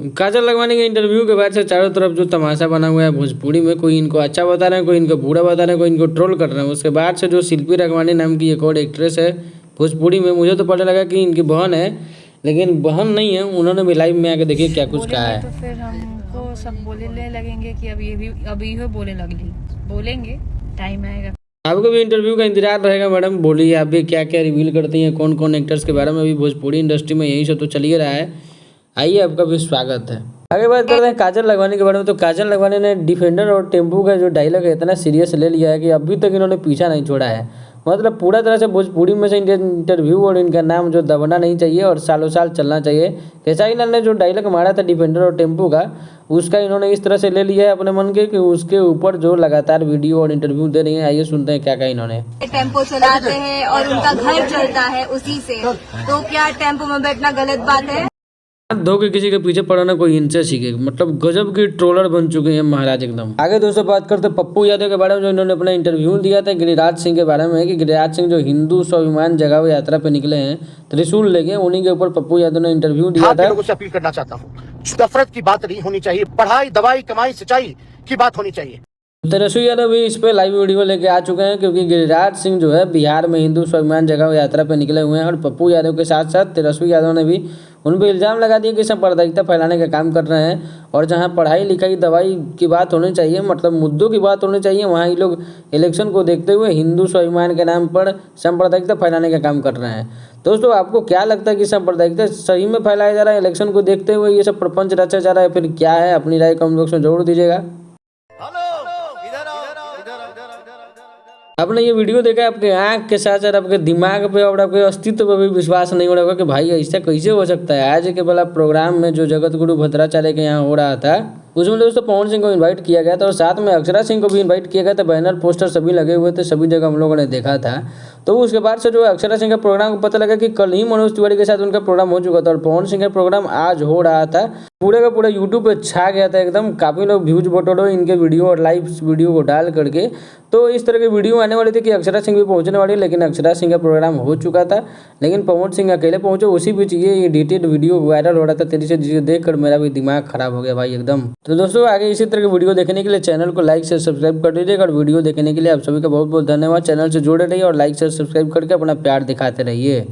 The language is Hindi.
काजल लखमानी के इंटरव्यू के बाद से चारों तरफ जो तमाशा बना हुआ है भोजपुरी में, कोई इनको अच्छा बता रहे हैं, कोई इनको बुरा बता रहे हैं, कोई इनको ट्रोल कर रहे हैं। उसके बाद से जो शिल्पी रखवानी नाम की एक और एक्ट्रेस है भोजपुरी में, मुझे तो पता लगा कि इनकी बहन है, लेकिन बहन नहीं है। उन्होंने भी लाइव में आके देखिए क्या कुछ कहा है। तो फिर हमको सब बोलने लगेंगे कि अभी हो बोलेंगे, टाइम आएगा। आपको भी इंटरव्यू का इंतजार रहेगा मैडम, बोलिए आप भी क्या क्या रिवील करती हैं, कौन कौन एक्टर्स के बारे में। अभी भोजपुरी इंडस्ट्री में यही सब तो चल ही रहा है। आइए, आपका भी स्वागत है। आगे बात करते हैं काजल लखमानी के बारे में। तो काजल लखमानी ने डिफेंडर और टेम्पू का जो डायलॉग है इतना सीरियस ले लिया है कि अभी तक इन्होंने पीछा नहीं छोड़ा है। मतलब पूरा तरह से भोजपुरी में से इंटरव्यू और इनका नाम जो दबना नहीं चाहिए और सालों साल चलना चाहिए। खेसारी लाल ने जो डायलॉग मारा था डिफेंडर और टेम्पू का, उसका इन्होंने इस तरह से ले लिया है अपने मन के कि उसके ऊपर जो लगातार वीडियो और इंटरव्यू दे रही है। आइए सुनते हैं क्या कहा इन्होंने। टेम्पो चलाते हैं और उनका घर चलता है उसी से, तो क्या टेम्पो में बैठना गलत बात है? धो के किसी के पीछे पड़ना कोई इनसे सीखे। मतलब गजब की ट्रोलर बन चुके हैं महाराज एकदम। आगे दोस्तों बात करते हैं पप्पू यादव के बारे में, जो इन्होंने अपना इंटरव्यू दिया था गिरिराज सिंह के बारे में कि गिरिराज सिंह जो हिंदू स्वाभिमान जगाओ यात्रा पे निकले हैं त्रिशूल लेके, उन्हीं के ऊपर पप्पू यादव ने इंटरव्यू दिया था। लोगों से अपील करना चाहता हूँ, नफरत की बात नहीं होनी चाहिए, पढ़ाई दवाई कमाई सिंचाई की बात होनी चाहिए। तेजस्वी यादव भी इस पे लाइव वीडियो लेके आ चुके हैं, क्योंकि गिरिराज सिंह जो है बिहार में हिंदू स्वाभिमान जगाओ यात्रा पे निकले हुए हैं और पप्पू यादव के साथ साथ तेजस्वी यादव ने भी उन पर इल्ज़ाम लगा दिया कि सांप्रदायिकता फैलाने का काम कर रहे हैं। और जहां पढ़ाई लिखाई दवाई की बात होनी चाहिए, मतलब मुद्दों की बात होनी चाहिए, वहाँ ये लोग इलेक्शन को देखते हुए हिंदू स्वाभिमान के नाम पर सांप्रदायिकता फैलाने का काम कर रहे हैं। दोस्तों, आपको क्या लगता है कि सांप्रदायिकता सही में फैलाया जा रहा है इलेक्शन को देखते हुए, ये सब प्रपंच रचा जा रहा है, फिर क्या है? अपनी राय कमेंट बॉक्स में जरूर दीजिएगा। आपने ये वीडियो देखा, आपके आंख के साथ साथ आपके दिमाग पे और आपके अस्तित्व पे भी विश्वास नहीं हो रहा होगा कि भाई ऐसा कैसे हो सकता है। आज के वाला प्रोग्राम में जो जगत गुरु भद्राचार्य के यहाँ हो रहा था, उसमें दोस्तों पवन सिंह को इनवाइट किया गया था और साथ में अक्षरा सिंह को भी इनवाइट किया गया था। बैनर पोस्टर सभी लगे हुए थे, सभी जगह हम लोगों ने देखा था। तो उसके बाद से जो अक्षरा सिंह का प्रोग्राम को पता लगा कि कल ही मनोज तिवारी के साथ उनका प्रोग्राम हो चुका था और पवन सिंह का प्रोग्राम आज हो रहा था। पूरे का पूरा यूट्यूब पे छा गया था एकदम। काफ़ी लोग व्यूज बटोरो इनके वीडियो और लाइव वीडियो को डाल करके। तो इस तरह के वीडियो आने वाले थे कि अक्षरा सिंह भी पहुंचने वाली है, लेकिन अक्षरा सिंह का प्रोग्राम हो चुका था, लेकिन पवन सिंह अकेले पहुंचे। उसी बीच ये एडिटेड वीडियो वायरल हो रहा था तेजी से, जिसे देखकर मेरा भी दिमाग खराब हो गया भाई एकदम। तो दोस्तों, आगे इसी तरह की वीडियो देखने के लिए चैनल को लाइक से सब्सक्राइब कर दीजिएगा और वीडियो देखने के लिए आप सभी का बहुत बहुत धन्यवाद। चैनल से जुड़े रहिए और लाइक से सब्सक्राइब करके अपना प्यार दिखाते रहिए।